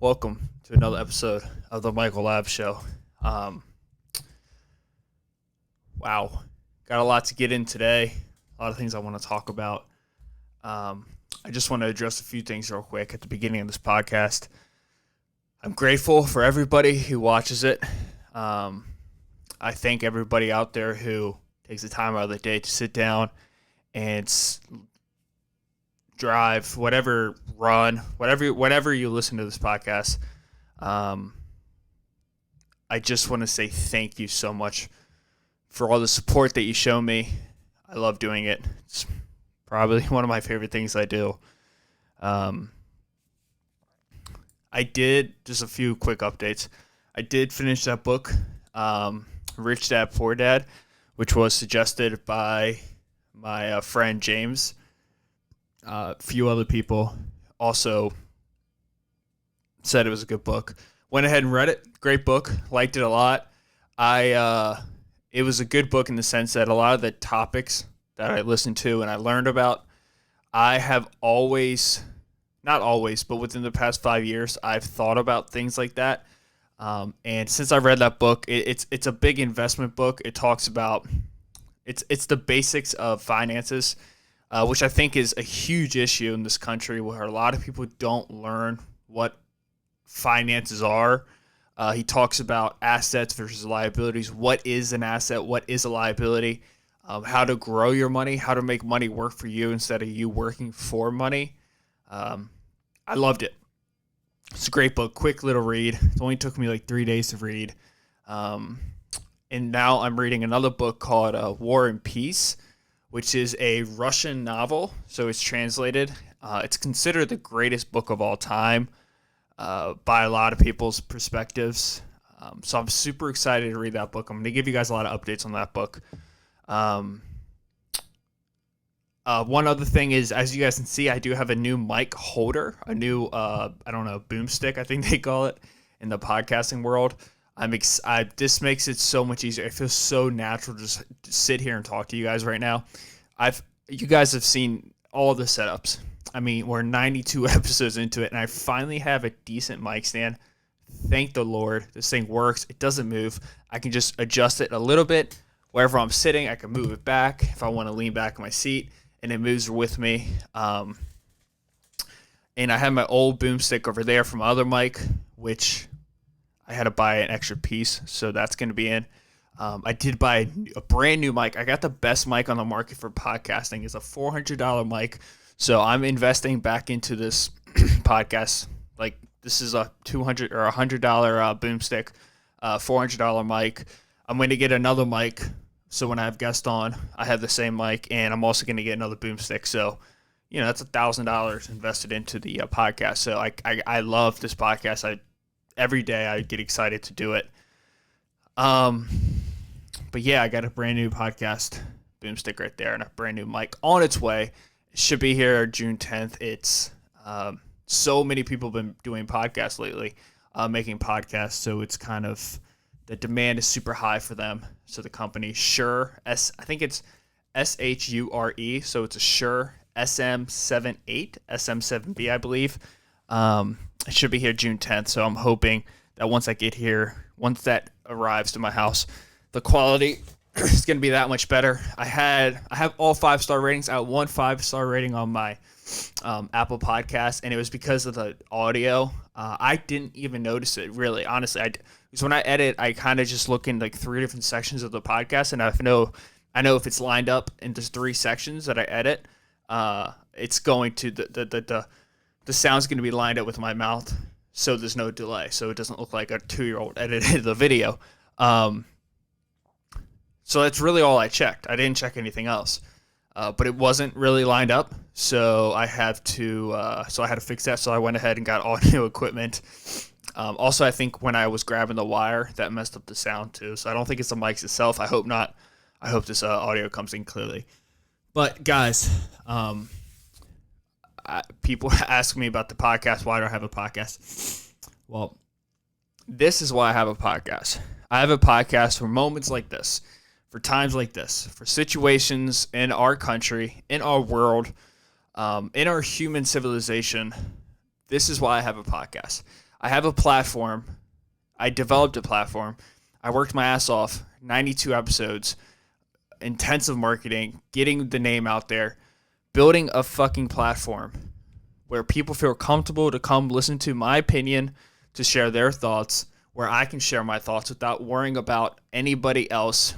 Welcome to another episode of the Michael Lab Show. Wow, got a lot to get in today. A lot of things I want to talk about. I just want to address a few things real quick at the beginning of this podcast. I'm grateful for everybody who watches it. I thank everybody out there who takes the time out of the day to sit down and drive, run, whatever you listen to this podcast. I just want to say thank you so much for all the support that you show me. I love doing it. It's probably one of my favorite things I do. I did, just a few quick updates. I did finish that book, Rich Dad, Poor Dad, which was suggested by my friend James. A few other people also said it was a good book. Went ahead and read it. Great book. Liked it a lot. It was a good book in the sense that a lot of the topics that I listened to and I learned about, I have always, not always, but within the past 5 years, I've thought about things like that. And since I read that book, it's a big investment book. It talks about, it's the basics of finances, which I think is a huge issue in this country where a lot of people don't learn what finances are. He talks about assets versus liabilities. What is an asset? What is a liability? How to grow your money, how to make money work for you instead of you working for money. I loved it. It's a great book, quick little read. It only took me like 3 days to read. And now I'm reading another book called War and Peace, which is a Russian novel. So it's translated. It's considered the greatest book of all time by a lot of people's perspectives. So I'm super excited to read that book. I'm going to give you guys a lot of updates on that book. One other thing is, as you guys can see, I do have a new mic holder, a new, boomstick, I think they call it in the podcasting world. This makes it so much easier. It feels so natural to just sit here and talk to you guys right now. You guys have seen all the setups. I mean, we're 92 episodes into it, and I finally have a decent mic stand. Thank the Lord. This thing works. It doesn't move. I can just adjust it a little bit. Wherever I'm sitting, I can move it back if I want to lean back in my seat, and it moves with me. And I have my old boomstick over there from my other mic, which I had to buy an extra piece, so that's going to be in. I did buy a brand new mic. I got the best mic on the market for podcasting. It's a $400 mic. So I'm investing back into this podcast. Like, this is a $200 or $100 boomstick, $400 mic. I'm going to get another mic. So when I have guests on, I have the same mic, and I'm also going to get another boomstick. So, that's $1,000 invested into the podcast. So I love this podcast. Every day I get excited to do it. But yeah, I got a brand new podcast boomstick right there and a brand new mic on its way. It should be here June 10th. It's so many people have been doing podcasts lately, making podcasts. So it's kind of, the demand is super high for them. So the company Shure, I think it's SHURE. So it's a Shure SM78, SM7B, I believe. It should be here June 10th. So I'm hoping that once that arrives to my house, the quality is going to be that much better. I have all 5-star ratings. I had 1 5-star rating on my Apple Podcast, and it was because of the audio. I didn't even notice it, really, honestly. Because when I edit, I kind of just look in like 3 different sections of the podcast, and I know if it's lined up into 3 sections that I edit, it's going to the sound's going to be lined up with my mouth, so there's no delay, so it doesn't look like a 2-year-old edited the video. So that's really all I checked. I didn't check anything else. But it wasn't really lined up, so I had to fix that. So I went ahead and got audio equipment. Also, I think when I was grabbing the wire, that messed up the sound too. So I don't think it's the mics itself. I hope not. I hope this audio comes in clearly. But guys, people ask me about the podcast. Why do I have a podcast? Well, this is why I have a podcast. I have a podcast for moments like this, for times like this, for situations in our country, in our world, in our human civilization. This is why I have a podcast. I have a platform. I developed a platform. I worked my ass off, 92 episodes, intensive marketing, getting the name out there, building a fucking platform where people feel comfortable to come listen to my opinion, to share their thoughts, where I can share my thoughts without worrying about anybody else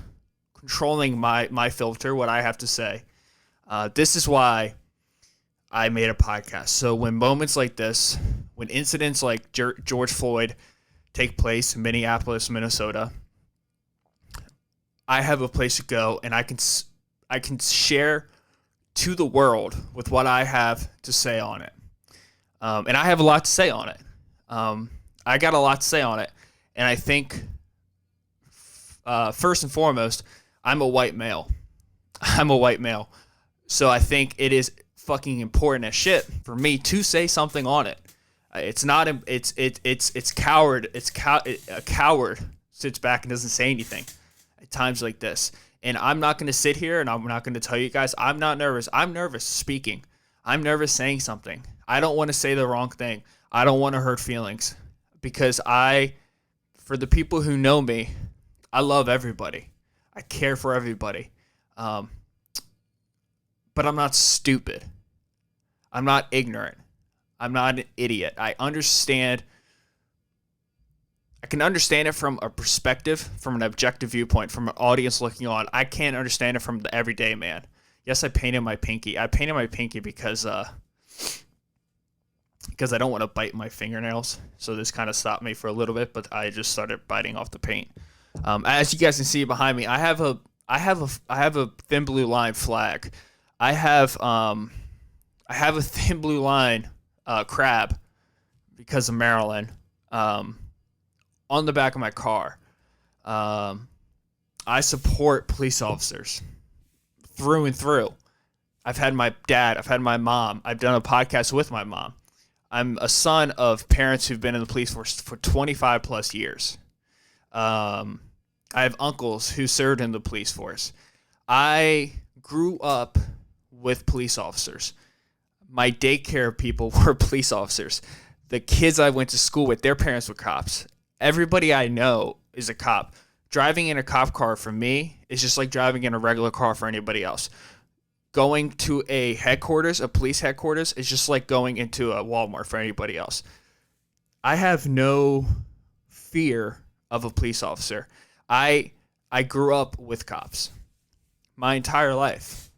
controlling my filter, what I have to say. This is why I made a podcast. So when moments like this, when incidents like George Floyd take place in Minneapolis, Minnesota, I have a place to go, and I can share to the world with what I have to say on it. And I have a lot to say on it. I got a lot to say on it. And I think, first and foremost, I'm a white male. So I think it is fucking important as shit for me to say something on it. It's not, it's coward. A coward sits back and doesn't say anything at times like this. And I'm not going to sit here and I'm not going to tell you guys, I'm not nervous. I'm nervous speaking. I'm nervous saying something. I don't want to say the wrong thing. I don't want to hurt feelings because for the people who know me, I love everybody. I care for everybody. But I'm not stupid. I'm not ignorant. I'm not an idiot. I can understand it from a perspective, from an objective viewpoint, from an audience looking on. I can't understand it from the everyday man. Yes, I painted my pinky. I painted my pinky because I don't want to bite my fingernails. So this kind of stopped me for a little bit, but I just started biting off the paint. As you guys can see behind me, I have a thin blue line flag. I have a thin blue line crab because of Maryland on the back of my car. I support police officers through and through. I've had my dad. I've had my mom. I've done a podcast with my mom. I'm a son of parents who've been in the police force for 25 plus years. I have uncles who served in the police force. I grew up with police officers. My daycare people were police officers. The kids I went to school with, their parents were cops. Everybody I know is a cop. Driving in a cop car for me is just like driving in a regular car for anybody else. Going to a police headquarters, is just like going into a Walmart for anybody else. I have no fear of a police officer. I grew up with cops my entire life.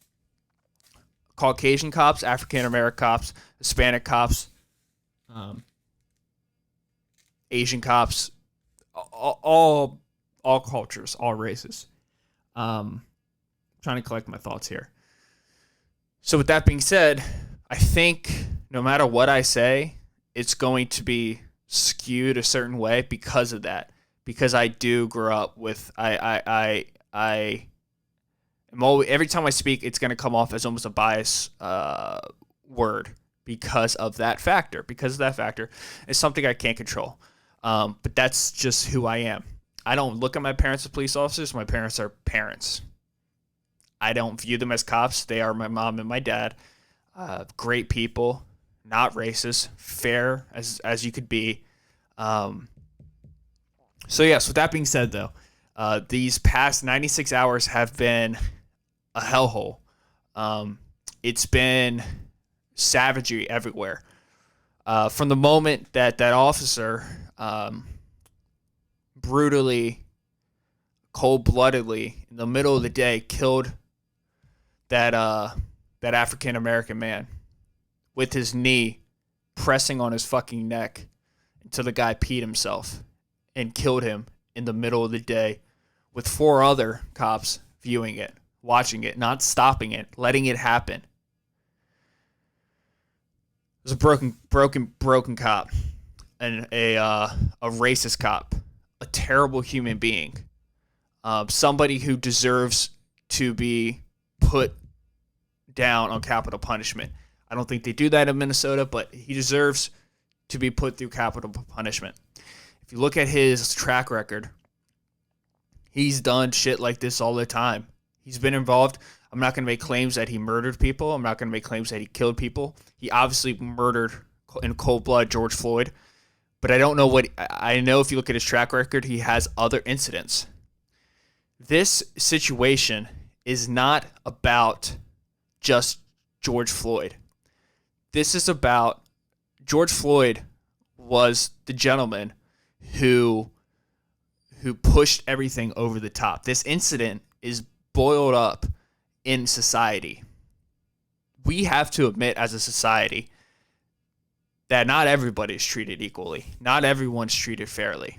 Caucasian cops, African American cops, Hispanic cops, Asian cops, all cultures, all races. Trying to collect my thoughts here. So with that being said, I think no matter what I say, it's going to be skewed a certain way because of that. Because I do grow up with I am always, every time I speak, it's going to come off as almost a bias word because of that factor. Because of that factor, it's something I can't control. But that's just who I am. I don't look at my parents as police officers. My parents are parents. I don't view them as cops. They are my mom and my dad. Great people, not racist, fair as you could be. So yes, with that being said though, these past 96 hours have been a hellhole. It's been savagery everywhere. From the moment that officer brutally, cold-bloodedly, in the middle of the day, killed that African American man with his knee pressing on his fucking neck until the guy peed himself and killed him in the middle of the day with 4 other cops viewing it, watching it, not stopping it, letting it happen. It was a broken cop and a racist cop, a terrible human being, somebody who deserves to be put down on capital punishment. I don't think they do that in Minnesota, but he deserves to be put through capital punishment. If you look at his track record, he's done shit like this all the time. He's been involved. I'm not going to make claims that he murdered people. I'm not going to make claims that he killed people. He obviously murdered in cold blood George Floyd. but I don't know what I know. If you look at his track record, he has other incidents. This situation is not about just George Floyd. This is about George Floyd was the gentleman who pushed everything over the top. This incident is boiled up in society. We have to admit as a society that not everybody is treated equally. Not everyone's treated fairly.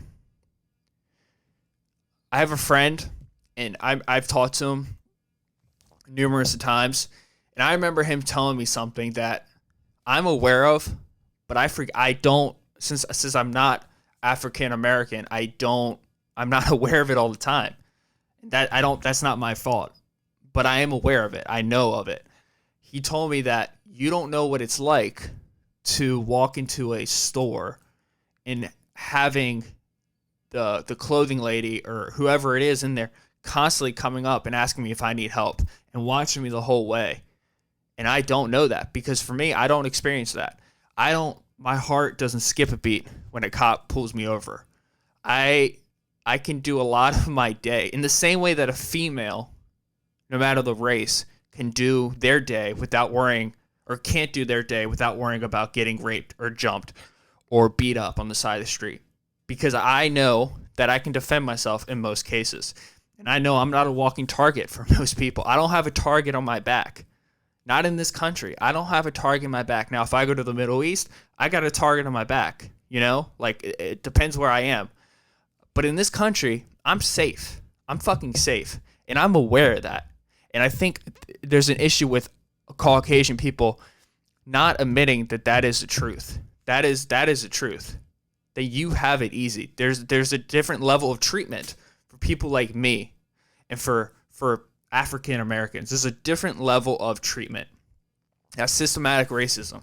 I have a friend, and I've talked to him numerous times, and I remember him telling me something that I'm aware of, but I don't, since I'm not African American, I'm not aware of it all the time. That's not my fault, but I am aware of it. I know of it. He told me that you don't know what it's like to walk into a store and having the clothing lady or whoever it is in there constantly coming up and asking me if I need help and watching me the whole way. And I don't know that, because for me, I don't experience that. My heart doesn't skip a beat when a cop pulls me over. I can do a lot of my day in the same way that a female, no matter the race, can do their day without worrying, or can't do their day without worrying about getting raped or jumped or beat up on the side of the street. Because I know that I can defend myself in most cases. And I know I'm not a walking target for most people. I don't have a target on my back. Not in this country. I don't have a target on my back. Now, if I go to the Middle East, I got a target on my back. Like it depends where I am. But in this country, I'm safe. I'm fucking safe. And I'm aware of that. And I think there's an issue with Caucasian people not admitting that is the truth. That is the truth. That you have it easy. There's a different level of treatment for people like me and for African Americans. There's a different level of treatment. That's systematic racism.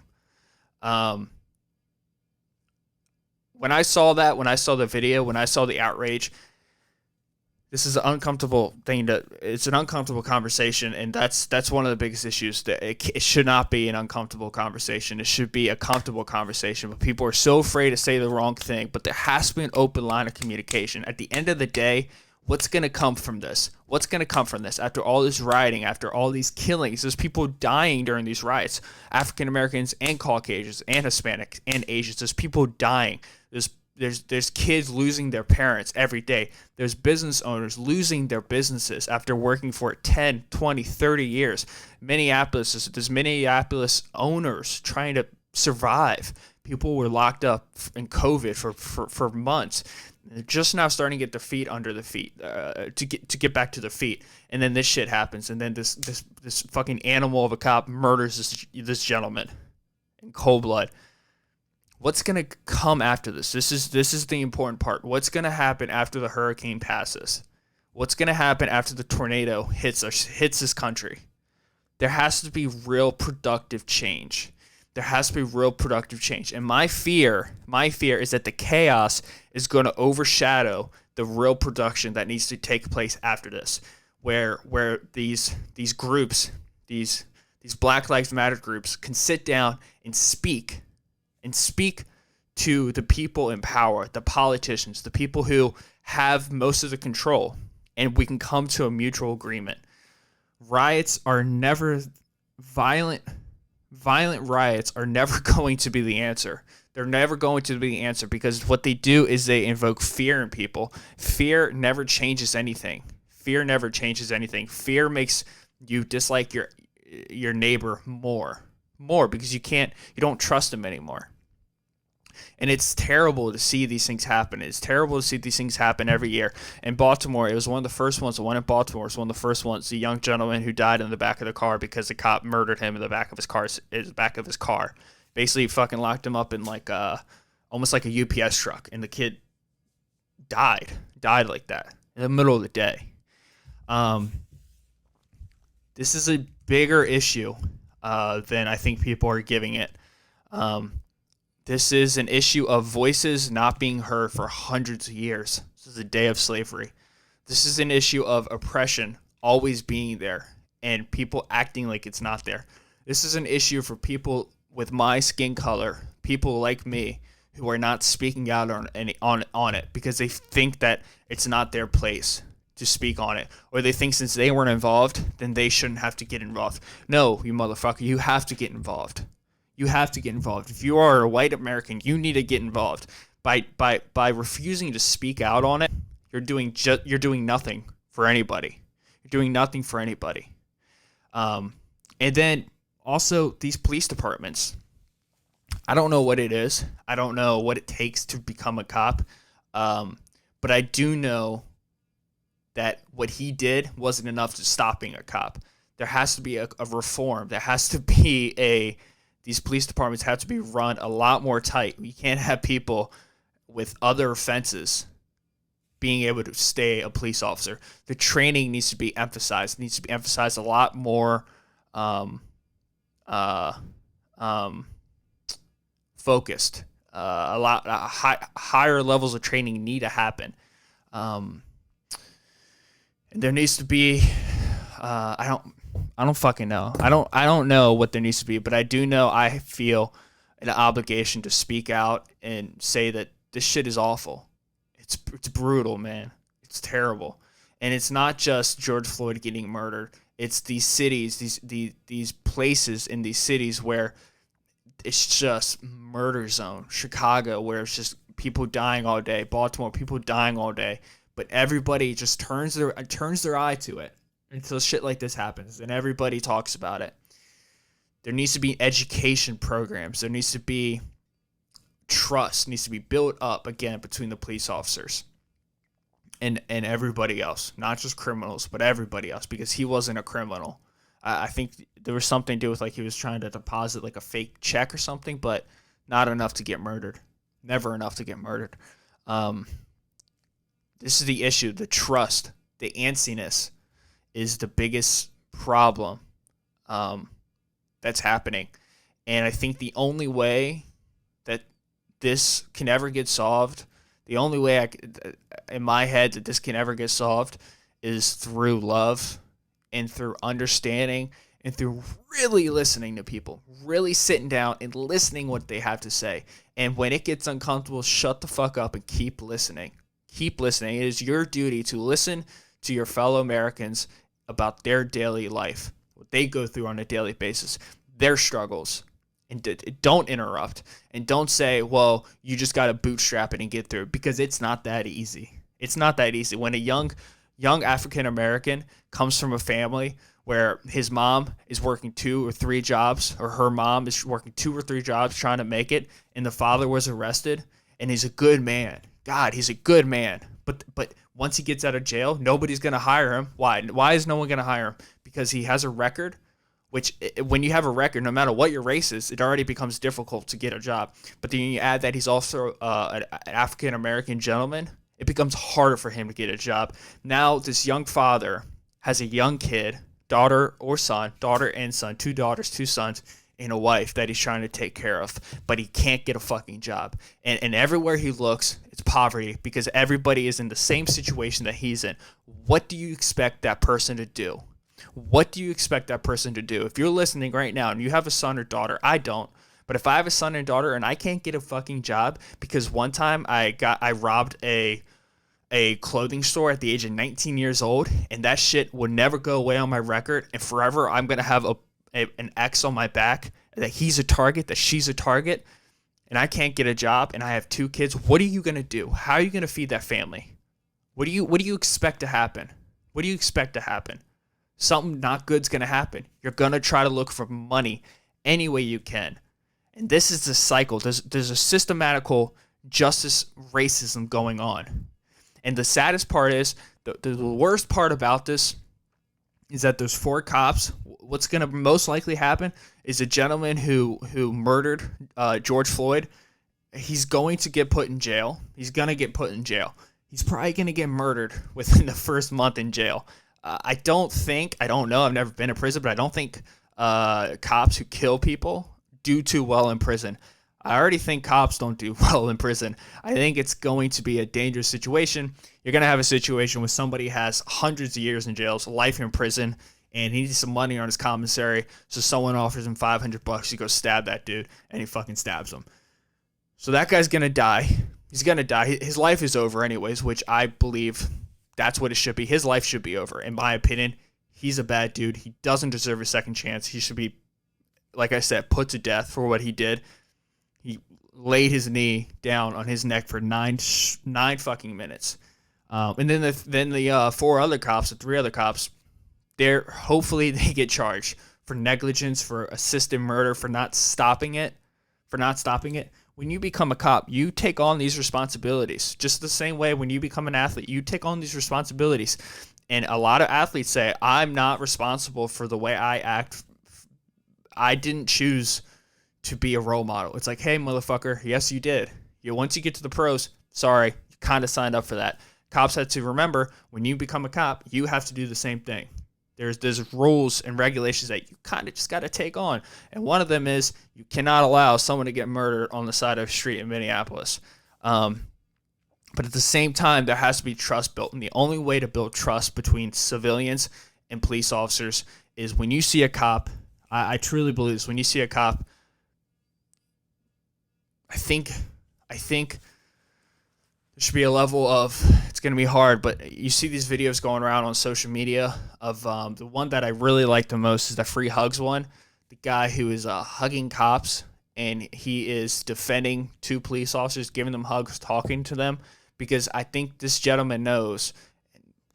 When I saw the video, when I saw the outrage, this is an uncomfortable thing it's an uncomfortable conversation, and that's one of the biggest issues. That it should not be an uncomfortable conversation. It should be a comfortable conversation, but people are so afraid to say the wrong thing. But there has to be an open line of communication. At the end of the day, what's going to come from this? What's going to come from this after all this rioting, after all these killings? There's people dying during these riots, African Americans and Caucasians and Hispanics and Asians. There's people dying. There's kids losing their parents every day. There's business owners losing their businesses after working for 10, 20, 30 years. There's Minneapolis owners trying to survive. People were locked up in COVID for months. They're just now starting to get their feet under the feet to get back to their feet, and then this shit happens, and then this fucking animal of a cop murders this gentleman in cold blood. What's gonna come after this? This is the important part. What's gonna happen after the hurricane passes? What's gonna happen after the tornado hits this country? There has to be real productive change. There has to be real productive change. And my fear is that the chaos is going to overshadow the real production that needs to take place after this, where these groups, these Black Lives Matter groups can sit down and speak to the people in power, the politicians, the people who have most of the control, and we can come to a mutual agreement. Riots are never violent riots are never going to be the answer. They're never going to be the answer, because what they do is they invoke fear in people. Fear never changes anything. Fear Fear makes you dislike your neighbor more because you don't trust them anymore. And it's terrible to see these things happen. It's terrible to see these things happen every year. In Baltimore, it was one of the first ones. The one in Baltimore was one of the first ones. The young gentleman who died in the back of the car because the cop murdered him in the back of his car. Basically, fucking locked him up in almost like a UPS truck, and the kid died like that in the middle of the day. This is a bigger issue than I think people are giving it. This is an issue of voices not being heard for hundreds of years. This is a day of slavery. This is an issue of oppression always being there and people acting like it's not there. This is an issue for people with my skin color, people like me, who are not speaking out on it because they think that it's not their place to speak on it, or they think since they weren't involved, then they shouldn't have to get involved. No, you motherfucker, you have to get involved. You have to get involved. If you are a white American, you need to get involved. By refusing to speak out on it, you're doing nothing for anybody. You're doing nothing for anybody. And then also these police departments. I don't know what it is. I don't know what it takes to become a cop. But I do know that what he did wasn't enough to stop being a cop. There has to be a reform. There has to be these police departments have to be run a lot more tight. You can't have people with other offenses being able to stay a police officer. The training needs to be emphasized. It needs to be emphasized a lot more focused. Higher levels of training need to happen. And there needs to be I don't fucking know. I don't know what there needs to be, but I do know I feel an obligation to speak out and say that this shit is awful. It's brutal, man. It's terrible. And it's not just George Floyd getting murdered. It's these cities, these places in these cities where it's just murder zone. Chicago, where it's just people dying all day. Baltimore, people dying all day. But everybody just turns their eye to it until shit like this happens, and everybody talks about it. There needs to be education programs. There needs to be trust. Needs to be built up again between the police officers and everybody else, not just criminals, but everybody else, because he wasn't a criminal. I think there was something to do with like he was trying to deposit like a fake check or something, but not enough to get murdered. Never enough to get murdered. This is the issue. The trust, the antsiness is the biggest problem that's happening. And I think the only way that this can ever get solved, the only way in my head that this can ever get solved is through love and through understanding and through really listening to people, really sitting down and listening what they have to say. And when it gets uncomfortable, shut the fuck up and keep listening. Keep listening. It is your duty to listen to your fellow Americans about their daily life, what they go through on a daily basis, their struggles. And don't interrupt. And don't say, well, you just got to bootstrap it and get through it, because it's not that easy. It's not that easy. When a young African American comes from a family where his mom is working 2 or 3 jobs, or her mom is working 2 or 3 jobs trying to make it, and the father was arrested, and he's a good man. God, he's a good man. But once he gets out of jail, nobody's going to hire him. Why? Why is no one going to hire him? Because he has a record, which when you have a record, no matter what your race is, it already becomes difficult to get a job. But then you add that he's also an African-American gentleman, it becomes harder for him to get a job. Now this young father has a young kid, daughter and son, 2 daughters, 2 sons, and a wife that he's trying to take care of, but he can't get a fucking job. And everywhere he looks, it's poverty, because everybody is in the same situation that he's in. What do you expect that person to do? What do you expect that person to do? If you're listening right now and you have a son or daughter, I don't, but if I have a son and daughter and I can't get a fucking job because one time I robbed a clothing store at the age of 19 years old, and that shit would never go away on my record, and forever I'm going to have an X on my back, that he's a target, that she's a target, and I can't get a job, and I have 2 kids, what are you going to do? How are you going to feed that family? What do you expect to happen? What do you expect to happen? Something not good's going to happen. You're going to try to look for money any way you can. And this is the cycle. There's a systematical justice racism going on. And the saddest part is, the worst part about this is that there's 4 cops. What's going to most likely happen is a gentleman who murdered George Floyd. He's going to get put in jail. He's going to get put in jail. He's probably going to get murdered within the first month in jail. I don't know, I've never been in prison, but I don't think cops who kill people do too well in prison. I already think cops don't do well in prison. I think it's going to be a dangerous situation. You're going to have a situation where somebody has hundreds of years in jail, so life in prison, and he needs some money on his commissary, so someone offers him $500 to go stab that dude, and he fucking stabs him. So that guy's going to die. He's going to die. His life is over anyways, which I believe that's what it should be. His life should be over. In my opinion, he's a bad dude. He doesn't deserve a second chance. He should be, like I said, put to death for what he did. He laid his knee down on his neck for nine fucking minutes. And then the four other cops, the three other cops, hopefully they get charged for negligence, for assisted murder, for not stopping it. When you become a cop, you take on these responsibilities. Just the same way when you become an athlete, you take on these responsibilities. And a lot of athletes say, I'm not responsible for the way I act. I didn't choose to be a role model. It's like, hey, motherfucker, yes, you did. Once you get to the pros, sorry, you kind of signed up for that. Cops had to remember, when you become a cop, you have to do the same thing. There's rules and regulations that you kind of just got to take on. And one of them is you cannot allow someone to get murdered on the side of a street in Minneapolis. But at the same time, there has to be trust built. And the only way to build trust between civilians and police officers is when you see a cop. I truly believe this. When you see a cop, I think there should be a level of, it's going to be hard, but you see these videos going around on social media of the one that I really like the most is the free hugs one. The guy who is hugging cops, and he is defending two police officers, giving them hugs, talking to them, because I think this gentleman knows,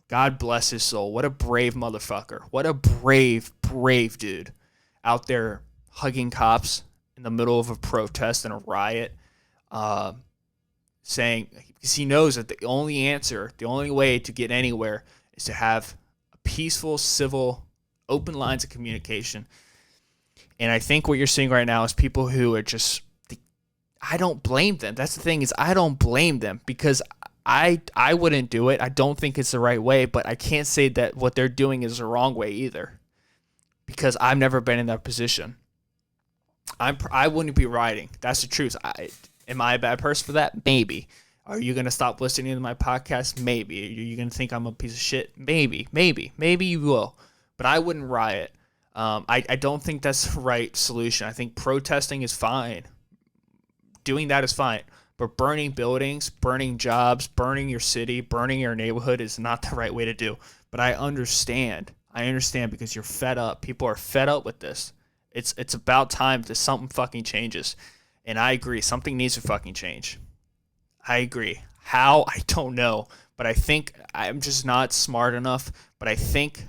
God bless his soul, what a brave motherfucker. What a brave dude out there hugging cops in the middle of a protest and a riot, saying, because he knows that the only way to get anywhere is to have a peaceful, civil, open lines of communication. And I think what you're seeing right now is people who are just, I don't blame them. That's the thing, is I don't blame them, because I wouldn't do it. I don't think it's the right way, but I can't say that what they're doing is the wrong way either, because I've never been in that position. I wouldn't be rioting. That's the truth. Am I a bad person for that? Maybe. Are you going to stop listening to my podcast? Maybe. Are you going to think I'm a piece of shit? Maybe. Maybe you will. But I wouldn't riot. I don't think that's the right solution. I think protesting is fine. Doing that is fine. But burning buildings, burning jobs, burning your city, burning your neighborhood is not the right way to do. But I understand. Because you're fed up. People are fed up with this. It's about time that something fucking changes. And I agree. Something needs to fucking change. I agree. How? I don't know. But I think I'm just not smart enough. But I think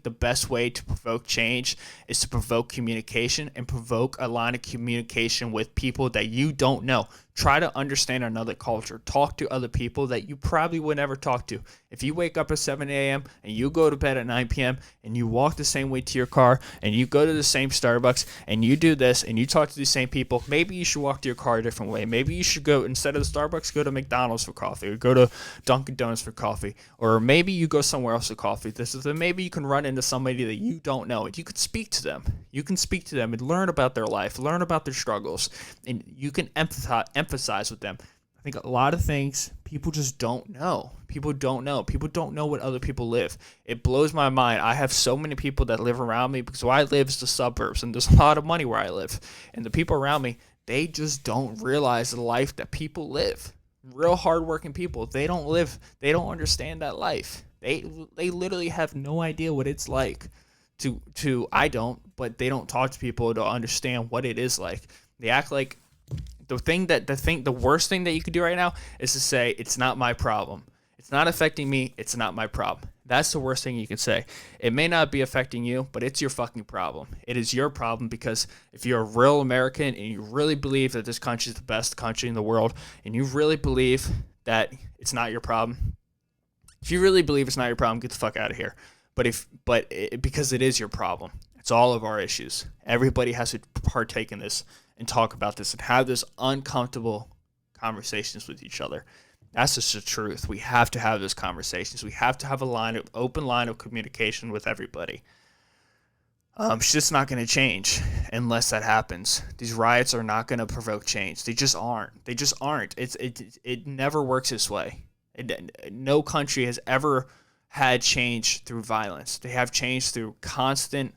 the best way to provoke change is to provoke communication, and provoke a line of communication with people that you don't know. Try to understand another culture. Talk to other people that you probably would never talk to. If you wake up at 7 a.m. and you go to bed at 9 p.m. and you walk the same way to your car and you go to the same Starbucks and you do this and you talk to the same people, maybe you should walk to your car a different way. Maybe you should go, instead of the Starbucks, go to McDonald's for coffee, or go to Dunkin' Donuts for coffee, or maybe you go somewhere else for coffee. Maybe you can run into somebody that you don't know, and you could speak to them. You can speak to them and learn about their life, learn about their struggles, and you can emphasize with them. I think a lot of things people just don't know. People don't know what other people live. It blows my mind. I have so many people that live around me, because where I live is the suburbs, and there's a lot of money where I live. And the people around me, they just don't realize the life that people live. Real hardworking people, they don't understand that life. They literally have no idea what it's like I don't, but they don't talk to people to understand what it is like. They act like the worst thing that you could do right now is to say, it's not my problem. It's not affecting me. It's not my problem. That's the worst thing you can say. It may not be affecting you, but it's your fucking problem. It is your problem, because if you're a real American and you really believe that this country is the best country in the world, and you really believe that it's not your problem, if you really believe it's not your problem, get the fuck out of here. Because it is your problem. It's all of our issues. Everybody has to partake in this and talk about this and have this uncomfortable conversations with each other. That's just the truth. We have to have those conversations. We have to have open line of communication with everybody. It's just not going to change unless that happens. These riots are not going to provoke change. They just aren't. It never works this way. No country has ever had change through violence. They have change through constant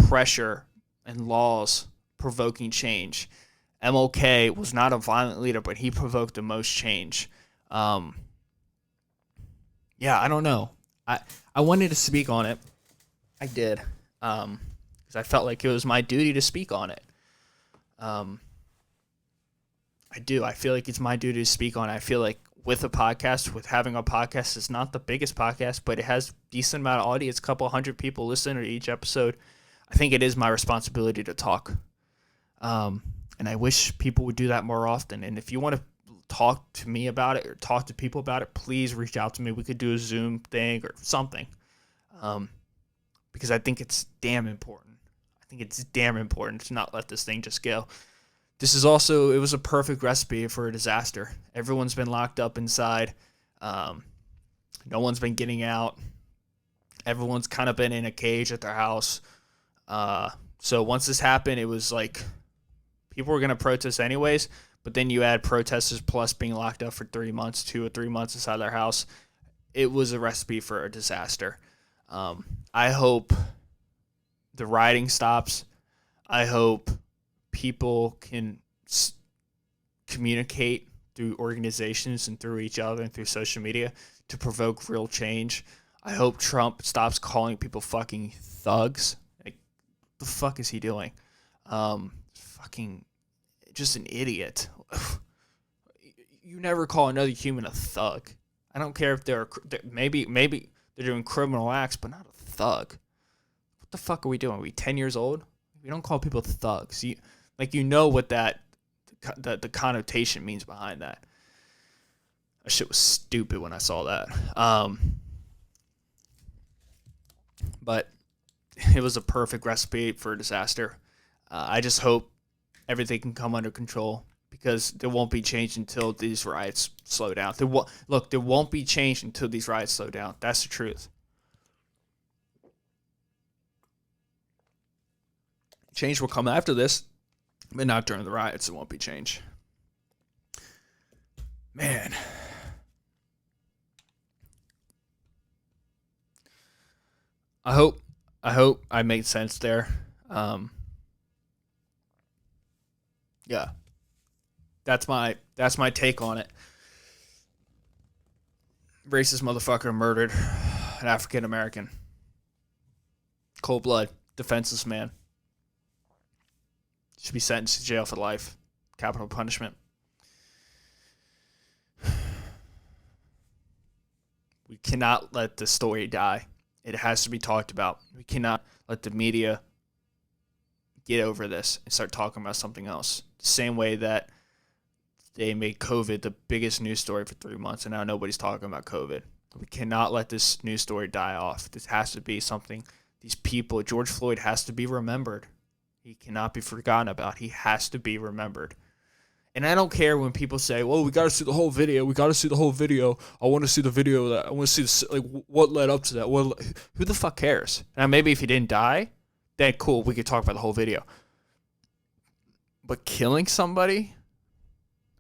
pressure and laws provoking change. MLK was not a violent leader, but he provoked the most change. Yeah, I don't know. I wanted to speak on it. I did. Because I felt like it was my duty to speak on it. I do. I feel like it's my duty to speak on it. I feel like with having a podcast, it's not the biggest podcast, but it has decent amount of audience, a couple hundred people listen to each episode. I think it is my responsibility to talk. And I wish people would do that more often. And if you want to talk to me about it or talk to people about it, please reach out to me. We could do a Zoom thing or something. Because I think it's damn important. I think it's damn important to not let this thing just go. It was a perfect recipe for a disaster. Everyone's been locked up inside. No one's been getting out. Everyone's kind of been in a cage at their house. So once this happened, it was like people were going to protest anyways, but then you add protesters plus being locked up for 3 months, 2 or 3 months inside their house. It was a recipe for a disaster. I hope the rioting stops. I hope people can communicate through organizations and through each other and through social media to provoke real change. I hope Trump stops calling people fucking thugs. Like, the fuck is he doing? Fucking just an idiot. You never call another human a thug. I don't care if maybe they're doing criminal acts, but not a thug. What the fuck are we doing? Are we 10 years old? We don't call people thugs. You know what the connotation means behind that. That shit was stupid when I saw that. But it was a perfect recipe for a disaster. I just hope everything can come under control because there won't be change until these riots slow down. There won't be change until these riots slow down. That's the truth. Change will come after this, but not during the riots. It won't be change. Man. I hope I made sense there. Yeah. That's my take on it. Racist motherfucker murdered an African American. Cold blood, defenseless man. Should be sentenced to jail for life. Capital punishment. We cannot let the story die. It has to be talked about. We cannot let the media get over this and start talking about something else. The same way that they made COVID the biggest news story for 3 months, and now nobody's talking about COVID. We cannot let this news story die off. This has to be something. These people, George Floyd has to be remembered. He cannot be forgotten about. He has to be remembered. And I don't care when people say, well, we got to see the whole video. We got to see the whole video. I want to see the video. I want to see what led up to that. Who the fuck cares? Now, maybe if he didn't die, then cool, we could talk about the whole video. But killing somebody,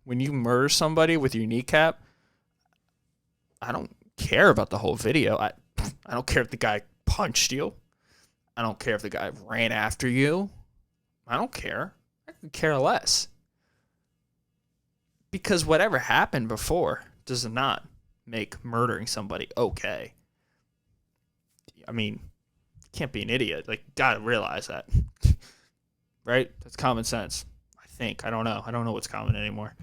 when you murder somebody with your kneecap, I don't care about the whole video. I don't care if the guy punched you. I don't care if the guy ran after you. I don't care. I could care less. Because whatever happened before does not make murdering somebody okay. I mean, you can't be an idiot. Like, gotta realize that. Right? That's common sense. I think. I don't know. I don't know what's common anymore.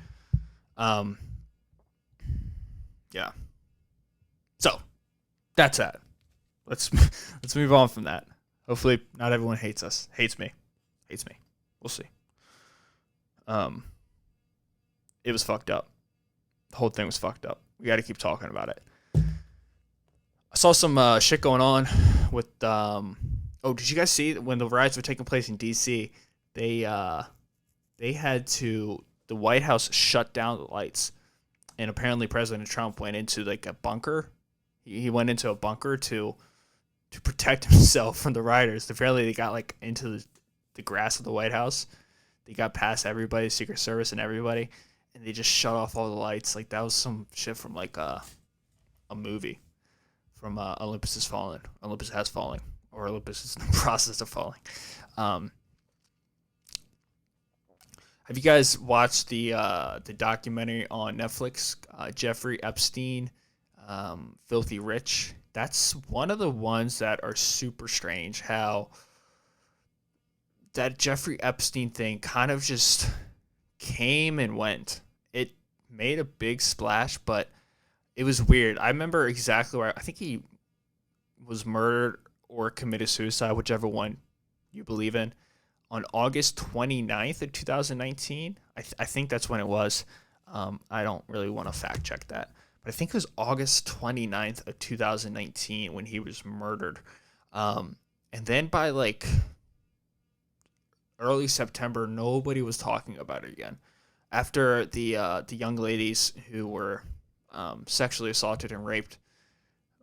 Yeah. So, that's that. Let's move on from that. Hopefully not everyone hates us. Hates me. We'll see. It was fucked up. The whole thing was fucked up. We got to keep talking about it. I saw some shit going on with. Did you guys see when the riots were taking place in D.C.? They had to. The White House shut down the lights, and apparently President Trump went into like a bunker. He went into a bunker to protect himself from the rioters. Apparently they got like into the grass of the White House. They got past everybody, Secret Service and everybody. And they just shut off all the lights. Like, that was some shit from, like, a movie. From Olympus Has Fallen. Olympus Has Fallen. Or Olympus is in the process of falling. Have you guys watched the documentary on Netflix, Jeffrey Epstein, Filthy Rich? That's one of the ones that are super strange. How that Jeffrey Epstein thing kind of just came and went. It made a big splash, but it was weird. I remember exactly where I think he was murdered or committed suicide, whichever one you believe in, on August 29th of 2019. I think that's when it was. I don't really want to fact check that. But I think it was August 29th of 2019 when he was murdered. And then by like early September, nobody was talking about it again. After the young ladies who were sexually assaulted and raped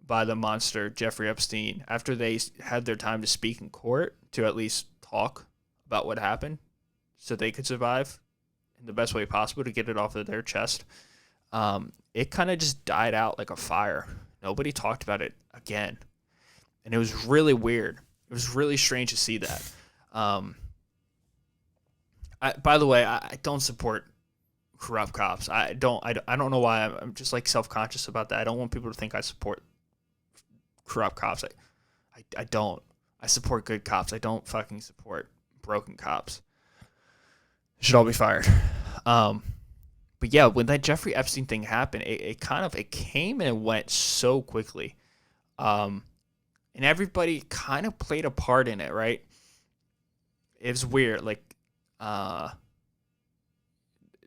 by the monster Jeffrey Epstein, after they had their time to speak in court to at least talk about what happened so they could survive in the best way possible to get it off of their chest, it kind of just died out like a fire. Nobody talked about it again. And it was really weird. It was really strange to see that. By the way, I don't support corrupt cops. I don't know why. I'm just like self-conscious about that. I don't want people to think I support corrupt cops. I don't. I support good cops. I don't fucking support broken cops. They should all be fired. But yeah, when that Jeffrey Epstein thing happened, it came and went so quickly. And everybody kind of played a part in it, right? It was weird. Like,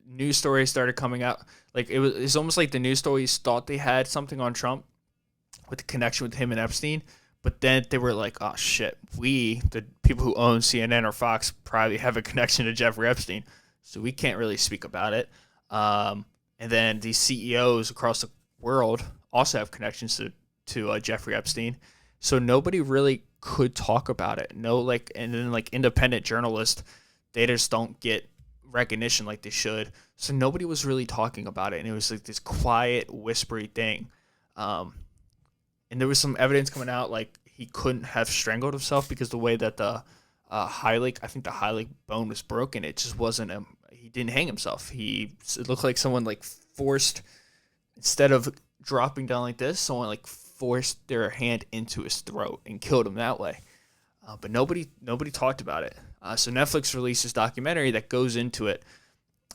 news stories started coming out. Like it's almost like the news stories thought they had something on Trump with the connection with him and Epstein, but then they were like, "Oh shit, we, the people who own CNN or Fox, probably have a connection to Jeffrey Epstein, so we can't really speak about it." And then these CEOs across the world also have connections to Jeffrey Epstein, so nobody really could talk about it. No, like, and then like independent journalists, they just don't get recognition like they should. So nobody was really talking about it, and it was like this quiet, whispery thing. And there was some evidence coming out like he couldn't have strangled himself because the way that the I think the hyoid bone was broken. It just wasn't he didn't hang himself. It looked like someone like forced, instead of dropping down like this, someone like forced their hand into his throat and killed him that way. But nobody talked about it. So Netflix released this documentary that goes into it.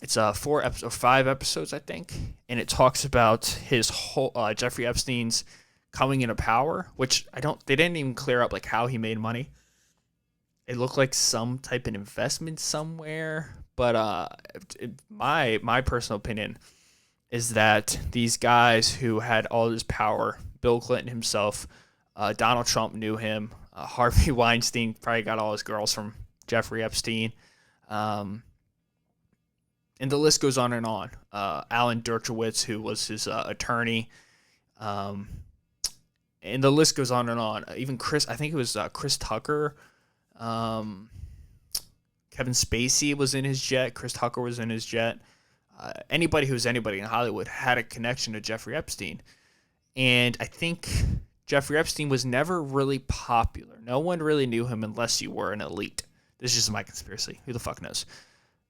It's 5 episodes, I think, and it talks about his whole Jeffrey Epstein's coming into power, which they didn't even clear up like how he made money. It looked like some type of investment somewhere, but my personal opinion is that these guys who had all this power, Bill Clinton himself, Donald Trump knew him, Harvey Weinstein probably got all his girls from Jeffrey Epstein, and the list goes on and on. Alan Dershowitz, who was his attorney, and the list goes on and on. Even I think it was Chris Tucker, Kevin Spacey was in his jet. Chris Tucker was in his jet. Anybody who's anybody in Hollywood had a connection to Jeffrey Epstein, and I think Jeffrey Epstein was never really popular. No one really knew him unless you were an elite. This is just my conspiracy. Who the fuck knows?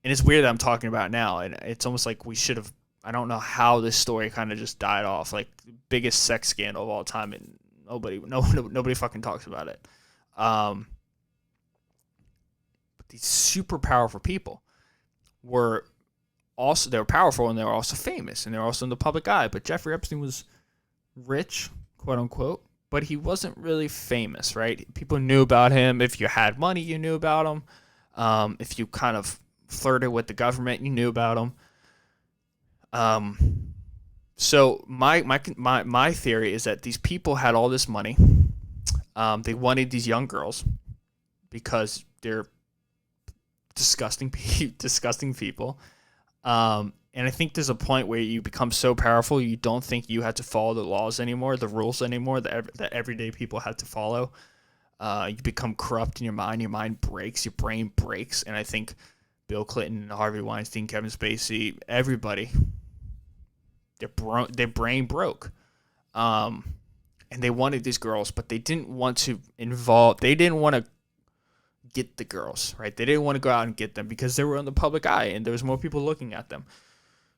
And it's weird that I'm talking about it now, and it's almost like we should have. I don't know how this story kind of just died off. Like, biggest sex scandal of all time, and nobody fucking talks about it. But these super powerful people they were powerful, and they were also famous, and they were also in the public eye. But Jeffrey Epstein was rich, quote unquote, but he wasn't really famous, right? People knew about him. If you had money, you knew about him. If you kind of flirted with the government, you knew about him. So my theory is that these people had all this money. They wanted these young girls because they're disgusting people. And I think there's a point where you become so powerful you don't think you have to follow the laws anymore, the rules anymore that everyday people have to follow. You become corrupt in your mind. Your mind breaks. Your brain breaks. And I think Bill Clinton, Harvey Weinstein, Kevin Spacey, everybody, their brain broke. And they wanted these girls, but they didn't want to get the girls, right? They didn't want to go out and get them because they were in the public eye and there was more people looking at them.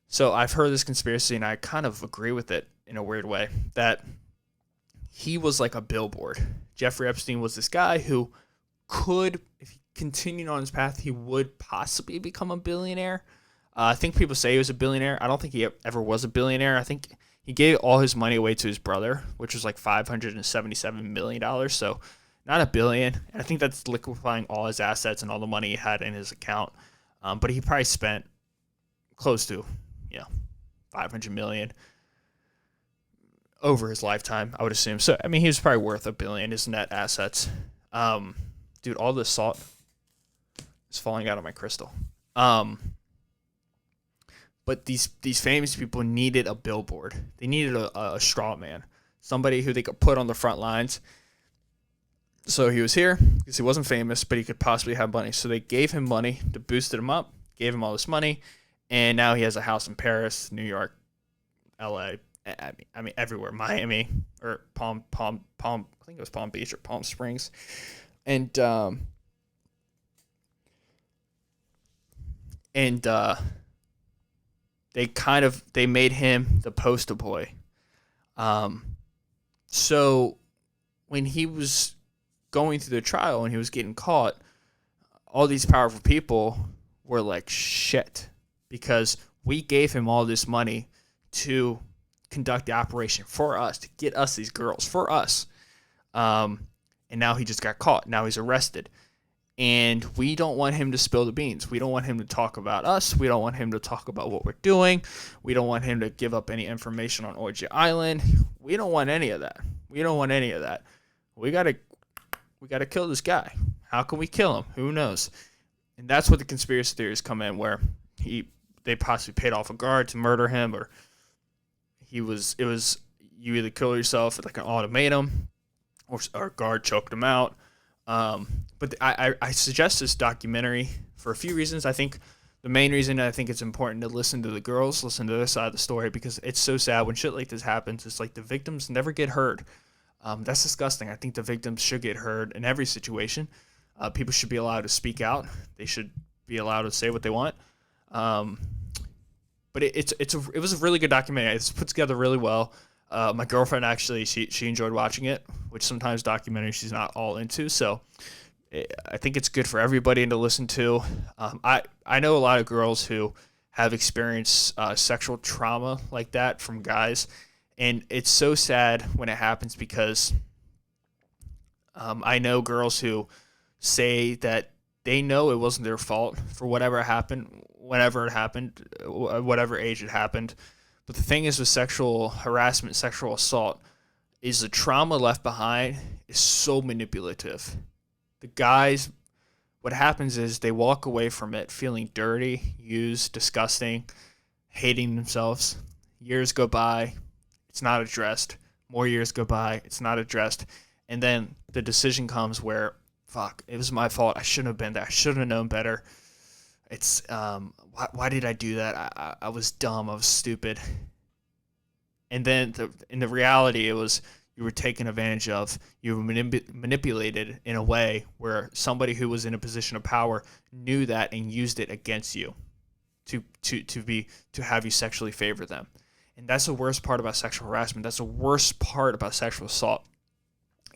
So I've heard this conspiracy, and I kind of agree with it in a weird way, that he was like a billboard. Jeffrey Epstein was this guy who could, if he continued on his path, he would possibly become a billionaire. I think people say he was a billionaire. I don't think he ever was a billionaire. I think he gave all his money away to his brother, which was like $577 million. So not a billion. And I think that's liquefying all his assets and all the money he had in his account. But he probably spent close to, 500 million over his lifetime, I would assume. So, I mean, he was probably worth $1 billion, his net assets. Dude, all this salt is falling out of my crystal. But these famous people needed a billboard. They needed a straw man, somebody who they could put on the front lines. So he was here because he wasn't famous, but he could possibly have money. So they gave him money to boost him up, gave him all this money, and now he has a house in Paris, New York, LA. I mean everywhere, Miami or Palm. I think it was Palm Beach or Palm Springs, and they made him the poster boy. So when he was going through the trial and he was getting caught, all these powerful people were like, shit, because we gave him all this money to conduct the operation for us, to get us these girls, for us. And now he just got caught. Now he's arrested. And we don't want him to spill the beans. We don't want him to talk about us. We don't want him to talk about what we're doing. We don't want him to give up any information on Orgy Island. We don't want any of that. We gotta kill this guy. How can we kill him? Who knows? And that's what the conspiracy theories come in, where they possibly paid off a guard to murder him, or you either kill yourself with like an ultimatum, or a guard choked him out. But I suggest this documentary for a few reasons. I think the main reason I think it's important to listen to the girls, listen to their side of the story, because it's so sad when shit like this happens. It's like the victims never get heard. That's disgusting. I think the victims should get heard in every situation. People should be allowed to speak out. They should be allowed to say what they want. But it was a really good documentary. It's put together really well. My girlfriend actually, she enjoyed watching it, which sometimes documentaries she's not all into. So I think it's good for everybody to listen to. I know a lot of girls who have experienced sexual trauma like that from guys, and it's so sad when it happens, because I know girls who say that they know it wasn't their fault for whatever happened, whenever it happened, whatever age it happened. But the thing is with sexual harassment, sexual assault, is the trauma left behind is so manipulative. The guys, what happens is they walk away from it feeling dirty, used, disgusting, hating themselves. Years go by, it's not addressed. More years go by, it's not addressed. And then the decision comes where, fuck, it was my fault. I shouldn't have been there. I should have known better. It's, why did I do that? I was dumb. I was stupid. And then in the reality, it was you were taken advantage of. You were manipulated in a way where somebody who was in a position of power knew that and used it against you to have you sexually favor them. And that's the worst part about sexual harassment. That's the worst part about sexual assault,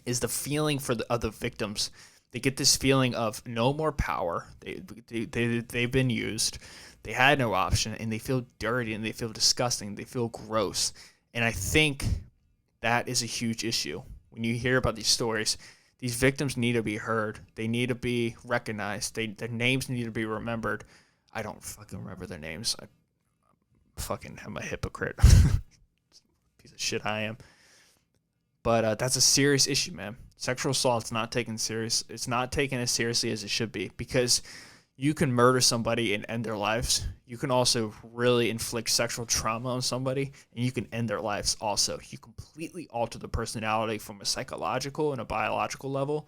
is the feeling for the other victims. They get this feeling of no more power. They've been used. They had no option, and they feel dirty, and they feel disgusting. They feel gross. And I think that is a huge issue. When you hear about these stories, these victims need to be heard. They need to be recognized. Their names need to be remembered. I don't fucking remember their names. I fucking am a hypocrite. Piece of shit I am. But that's a serious issue, man. Sexual assault's not taken serious. It's not taken as seriously as it should be, because you can murder somebody and end their lives. You can also really inflict sexual trauma on somebody, and you can end their lives also. You completely alter the personality from a psychological and a biological level.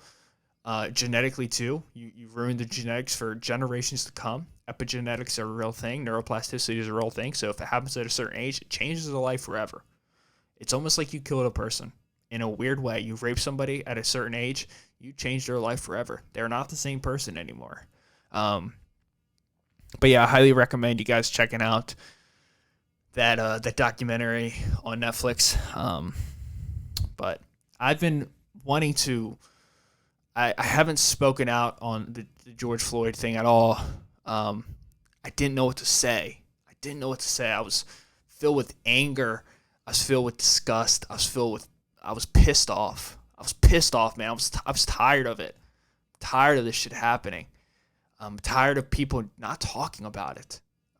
Genetically, too. You ruin the genetics for generations to come. Epigenetics are a real thing. Neuroplasticity is a real thing. So if it happens at a certain age, it changes their life forever. It's almost like you killed a person. in a weird way. You rape somebody at a certain age, you change their life forever. They're not the same person anymore. But yeah, I highly recommend you guys checking out that documentary on Netflix. But I've been wanting to. I haven't spoken out on the George Floyd thing at all. I didn't know what to say. I was filled with anger. I was filled with disgust. I was pissed off. Man. I was tired of it. Tired of this shit happening. I'm tired of people not talking about it.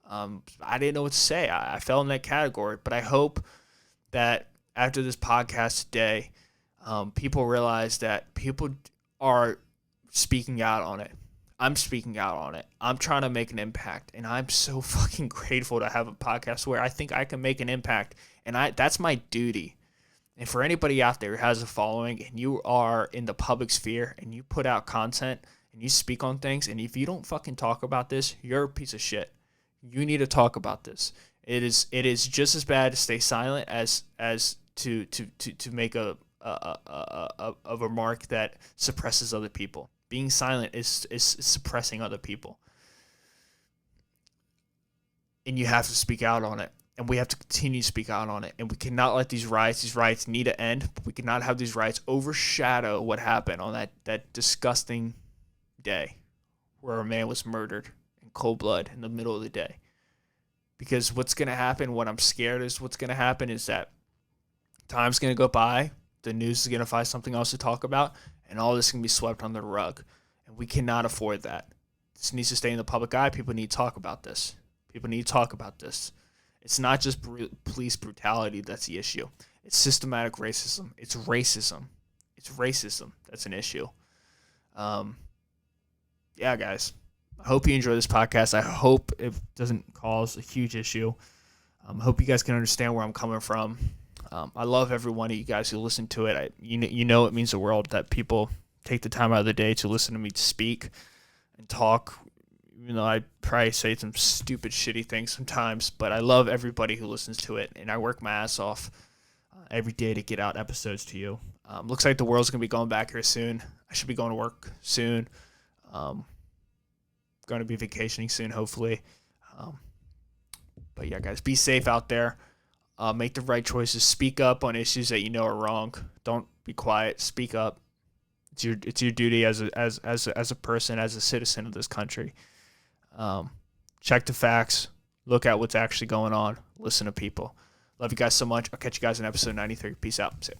I didn't know what to say. I fell in that category. But I hope that after this podcast today, people realize that people are speaking out on it. I'm speaking out on it. I'm trying to make an impact, and I'm so fucking grateful to have a podcast where I think I can make an impact, and that's my duty. And for anybody out there who has a following and you are in the public sphere and you put out content and you speak on things, and if you don't fucking talk about this, you're a piece of shit. You need to talk about this. It is just as bad to stay silent as to make a remark that suppresses other people. Being silent is suppressing other people. And you have to speak out on it. And we have to continue to speak out on it. And we cannot let these riots need to end. But we cannot have these riots overshadow what happened on that disgusting day where a man was murdered in cold blood in the middle of the day. Because what's going to happen, what I'm scared is what's going to happen is that time's going to go by. The news is going to find something else to talk about, and all this can be swept under the rug. And we cannot afford that. This needs to stay in the public eye. People need to talk about this. It's not just police brutality that's the issue. It's systematic racism. It's racism. That's an issue. Yeah, guys. I hope you enjoy this podcast. I hope it doesn't cause a huge issue. I hope you guys can understand where I'm coming from. I love every one of you guys who listen to it. You know it means the world that people take the time out of the day to listen to me speak and talk. Even though I probably say some stupid, shitty things sometimes, but I love everybody who listens to it, and I work my ass off every day to get out episodes to you. Looks like the world's going to be going back here soon. I should be going to work soon. Going to be vacationing soon, hopefully. But yeah, guys, be safe out there. Make the right choices. Speak up on issues that you know are wrong. Don't be quiet. Speak up. It's your duty as a person, as a citizen of this country. Check the facts. Look at what's actually going on. Listen to people. Love you guys so much. I'll catch you guys in episode 93. Peace out. See ya.